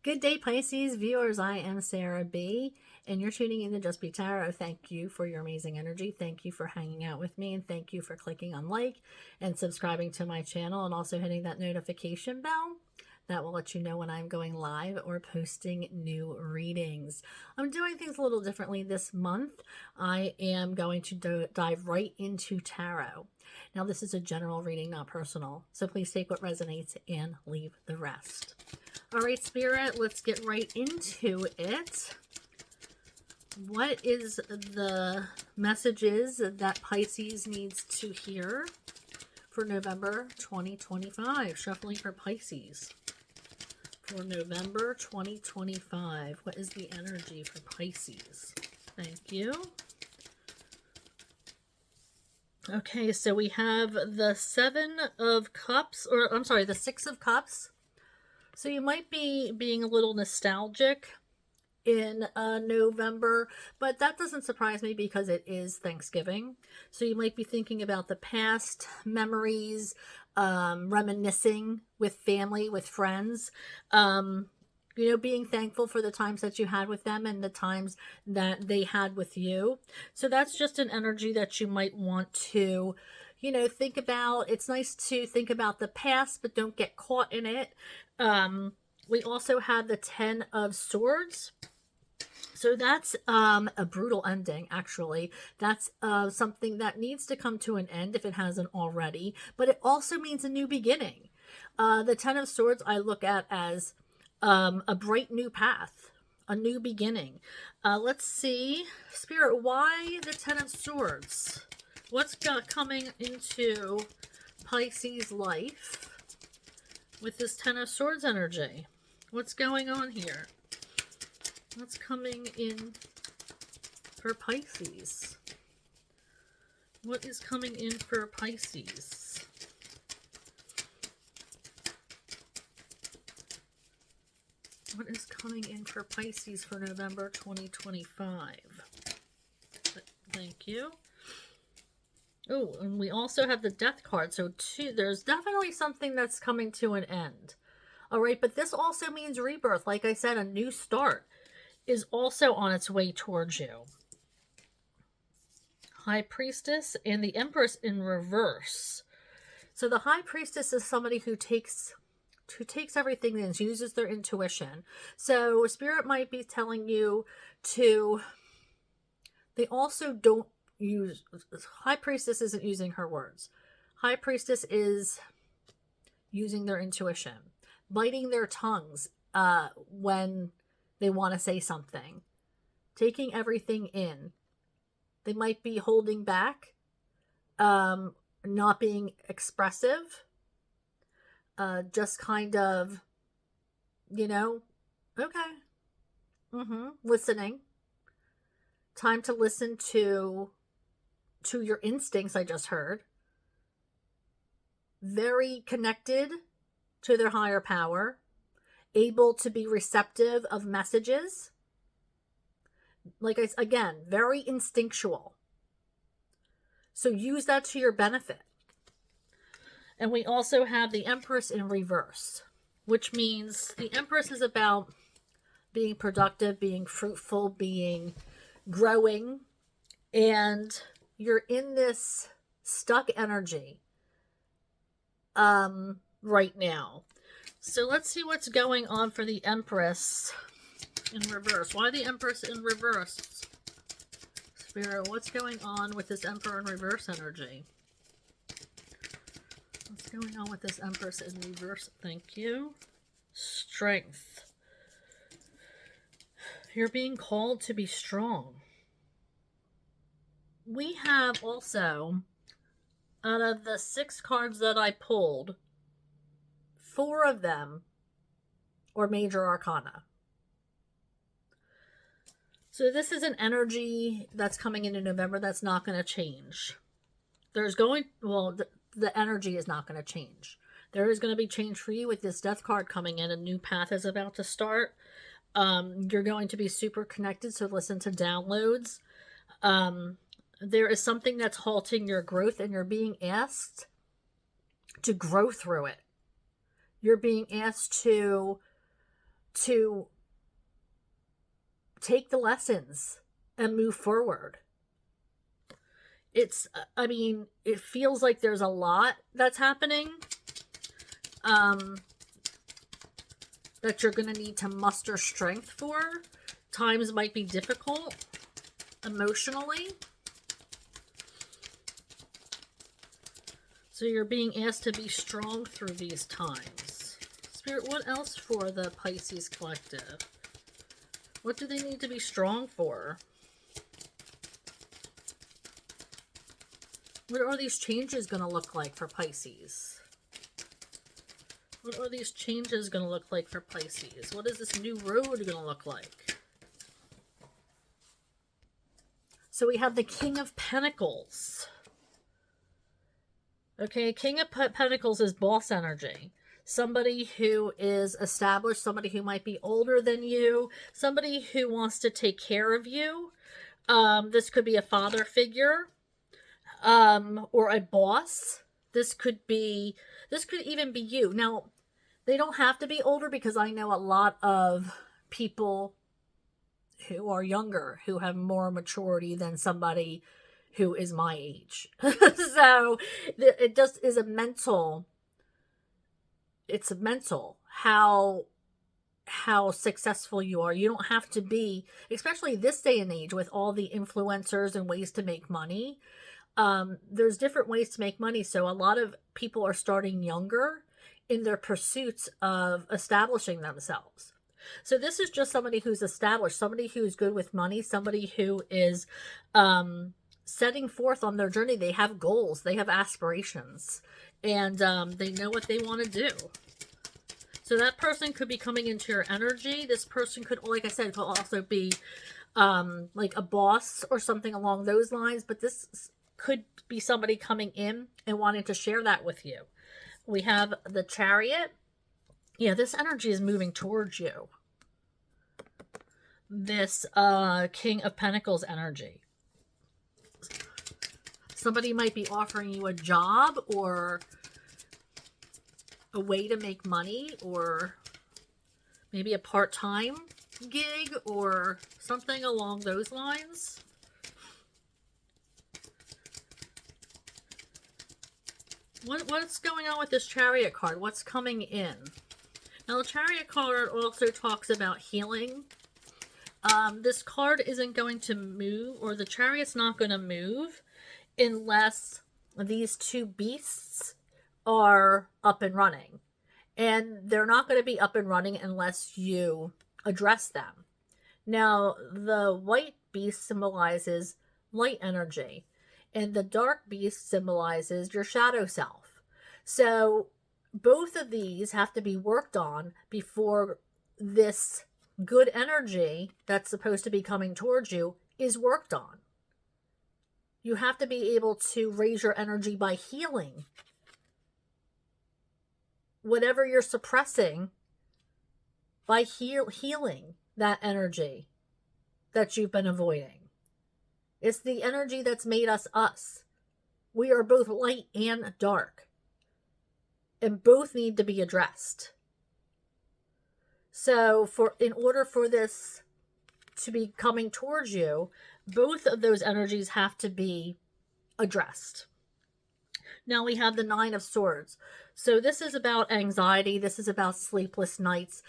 Good day, Pisces viewers. I am Sarah B, and you're tuning in to Just Be Tarot. Thank you for your amazing energy. Thank you for hanging out with me, and thank you for clicking on like and subscribing to my channel, and also hitting that notification bell. That will let you know when I'm going live or posting new readings. I'm doing things a little differently this month. I am going to dive right into tarot. Now, this is a general reading, not personal, so please take what resonates and leave the rest. All right, Spirit, let's get right into it. What is the messages that Pisces needs to hear for November 2025? Shuffling for Pisces for November 2025. What is the energy for Pisces? Thank you. Okay, so we have the Seven of Cups, or I'm sorry, the Six of Cups. So you might be being a little nostalgic in November, but that doesn't surprise me because it is Thanksgiving. So you might be thinking about the past memories, reminiscing with family, with friends, being thankful for the times that you had with them and the times that they had with you. So that's just an energy that you might want to think about. It's nice to think about the past, but don't get caught in it. We also have the Ten of Swords. So that's a brutal ending, actually. That's something that needs to come to an end if it hasn't already. But it also means a new beginning. The Ten of Swords I look at as a bright new path, a new beginning. Let's see. Spirit, why the Ten of Swords? What's coming into Pisces' life with this Ten of Swords energy? What's going on here? What's coming in for Pisces? What is coming in for Pisces? What is coming in for Pisces for November 2025? Thank you. Oh, and we also have the Death card. So there's definitely something that's coming to an end. All right, but this also means rebirth. Like I said, a new start is also on its way towards you. High Priestess and the Empress in reverse. So the High Priestess is somebody who takes everything and uses their intuition. So Spirit might be telling you they also don't use, High Priestess isn't using her words. High Priestess is using their intuition, biting their tongues when they want to say something, taking everything in. They might be holding back, not being expressive, just kind of, okay, listening. Time to listen to your instincts, I just heard. Very connected to their higher power, able to be receptive of messages. Again, very instinctual. So use that to your benefit. And we also have the Empress in reverse, which means the Empress is about being productive, being fruitful, being growing, and you're in this stuck energy right now. So let's see what's going on for the Empress in reverse. Why the Empress in reverse? Spirit, what's going on with this Emperor in reverse energy? What's going on with this Empress in reverse? Thank you. Strength. You're being called to be strong. We have also, out of the 6 cards that I pulled, 4 of them are major arcana. So this is an energy that's coming into November that's not going to change. The energy is not going to change. There is going to be change for you with this Death card coming in. A new path is about to start. You're going to be super connected, so listen to downloads. There is something that's halting your growth, and you're being asked to grow through it. You're being asked to to take the lessons and move forward. I mean, it feels like there's a lot that's happening that you're going to need to muster strength for. Times might be difficult emotionally. So you're being asked to be strong through these times. Spirit, what else for the Pisces collective? What do they need to be strong for? What are these changes going to look like for Pisces? What are these changes going to look like for Pisces? What is this new road going to look like? So we have the King of Pentacles. Okay, King of Pentacles is boss energy. Somebody who is established, somebody who might be older than you, somebody who wants to take care of you. This could be a father figure. Or a boss. This could even be you. Now, they don't have to be older, because I know a lot of people who are younger who have more maturity than somebody who is my age. So it just is it's a mental how successful you are. You don't have to be, especially this day and age with all the influencers and ways to make money. There's different ways to make money. So a lot of people are starting younger in their pursuits of establishing themselves. So this is just somebody who's established, somebody who's good with money, somebody who is setting forth on their journey. They have goals, they have aspirations, and they know what they want to do. So that person could be coming into your energy. This person could, like I said, could also be like a boss or something along those lines. But this could be somebody coming in and wanting to share that with you. We have the Chariot. Yeah, this energy is moving towards you. This King of Pentacles energy. Somebody might be offering you a job or a way to make money, or maybe a part-time gig or something along those lines. What's going on with this Chariot card? What's coming in? Now, the Chariot card also talks about healing. This card isn't going to move, or the Chariot's not going to move unless these two beasts are up and running. And they're not going to be up and running unless you address them. Now, the white beast symbolizes light energy, and the dark beast symbolizes your shadow self. So both of these have to be worked on before this good energy that's supposed to be coming towards you is worked on. You have to be able to raise your energy by healing whatever you're suppressing, by healing that energy that you've been avoiding. It's the energy that's made us us. We are both light and dark, and both need to be addressed. So in order for this to be coming towards you, both of those energies have to be addressed. Now we have the Nine of Swords. So this is about anxiety. This is about sleepless nights.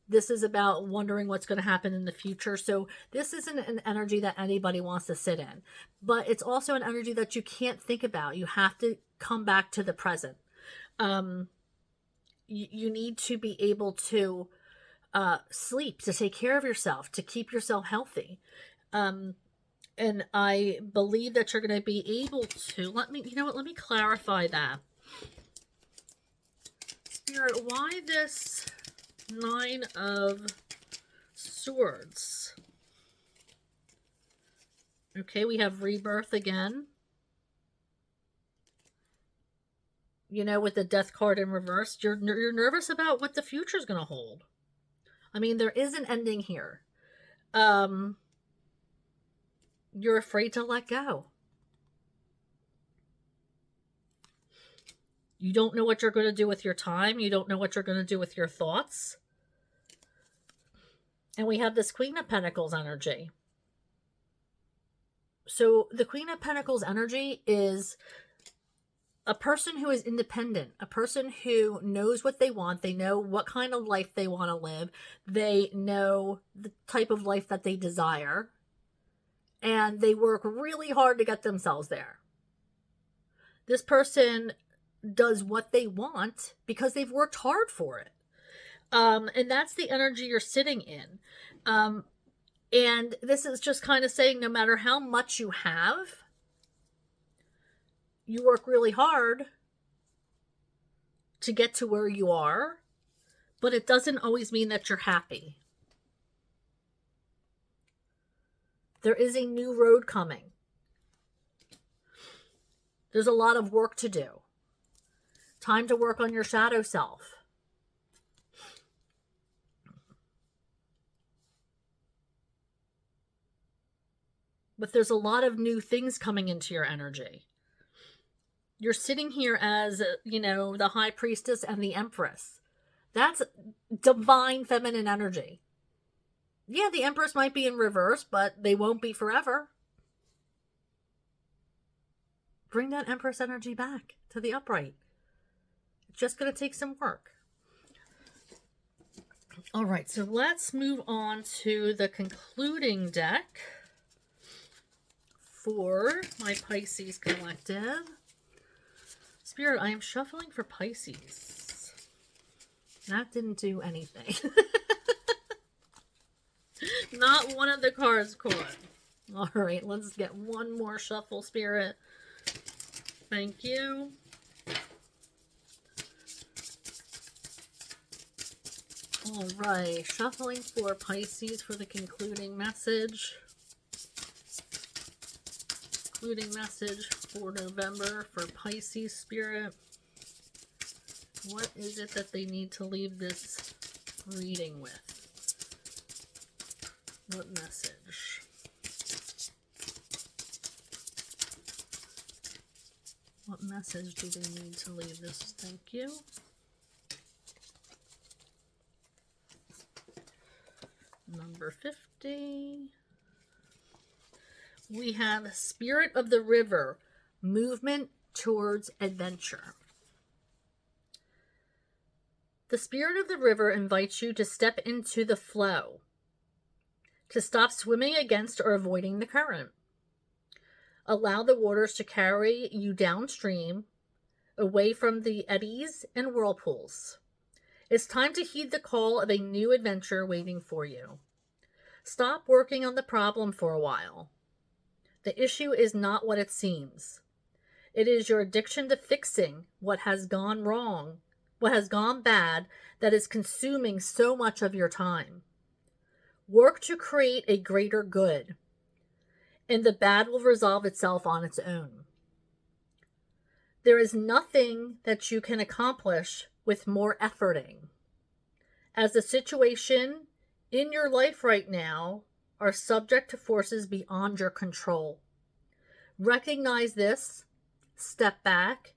This is about wondering what's going to happen in the future. So this isn't an energy that anybody wants to sit in. But it's also an energy that you can't think about. You have to come back to the present. You need to be able to sleep, to take care of yourself, to keep yourself healthy. And I believe that you're going to be able to, let me clarify that. Spirit, why this Nine of Swords? Okay, we have rebirth again. You know, with the Death card in reverse, you're nervous about what the future is going to hold. I mean, there is an ending here. You're afraid to let go. You don't know what you're going to do with your time. You don't know what you're going to do with your thoughts. And we have this Queen of Pentacles energy. So the Queen of Pentacles energy is a person who is independent, a person who knows what they want. They know what kind of life they want to live. They know the type of life that they desire. And they work really hard to get themselves there. This person does what they want because they've worked hard for it. And that's the energy you're sitting in. And this is just kind of saying no matter how much you have, you work really hard to get to where you are, but it doesn't always mean that you're happy. There is a new road coming. There's a lot of work to do. Time to work on your shadow self. But there's a lot of new things coming into your energy. You're sitting here as, the High Priestess and the Empress. That's divine feminine energy. Yeah, the Empress might be in reverse, but they won't be forever. Bring that Empress energy back to the upright. It's just going to take some work. All right, so let's move on to the concluding deck for my Pisces collective. Spirit, I am shuffling for Pisces. That didn't do anything. Not one of the cards caught. All right, let's get one more shuffle, Spirit. Thank you. All right, shuffling for Pisces for the concluding message. Concluding message for November for Pisces, Spirit. What is it that they need to leave this reading with? What message? What message do they need to leave this? Thank you. Number 50. We have Spirit of the River, movement towards adventure. The Spirit of the River invites you to step into the flow, to stop swimming against or avoiding the current. Allow the waters to carry you downstream, away from the eddies and whirlpools. It's time to heed the call of a new adventure waiting for you. Stop working on the problem for a while. The issue is not what it seems. It is your addiction to fixing what has gone wrong, what has gone bad, that is consuming so much of your time. Work to create a greater good, and the bad will resolve itself on its own. There is nothing that you can accomplish with more efforting, as the situation in your life right now are subject to forces beyond your control. Recognize this, step back,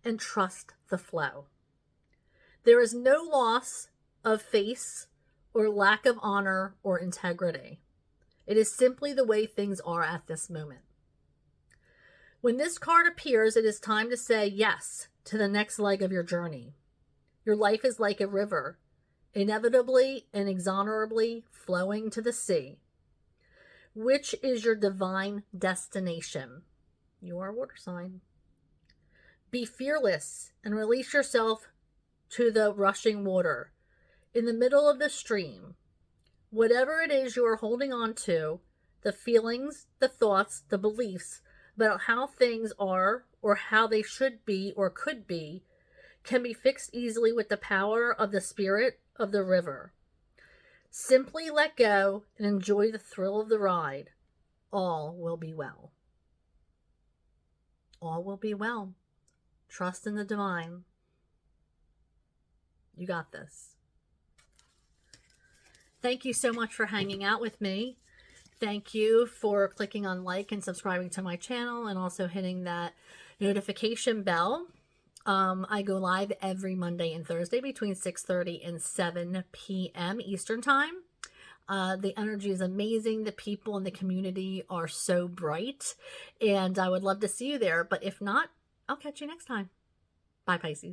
and trust the flow. There is no loss of face or lack of honor or integrity. It is simply the way things are at this moment. When this card appears, it is time to say yes to the next leg of your journey. Your life is like a river, inevitably and inexorably flowing to the sea. Which is your divine destination? You are a water sign. Be fearless and release yourself to the rushing water. In the middle of the stream, whatever it is you are holding on to, the feelings, the thoughts, the beliefs about how things are or how they should be or could be, can be fixed easily with the power of the Spirit of the river. Simply let go and enjoy the thrill of the ride. All will be well. All will be well. Trust in the divine. You got this. Thank you so much for hanging out with me. Thank you for clicking on like and subscribing to my channel and also hitting that notification bell. I go live every Monday and Thursday between 6:30 and 7 p.m. Eastern Time. The energy is amazing. The people in the community are so bright, and I would love to see you there. But if not, I'll catch you next time. Bye, Pisces.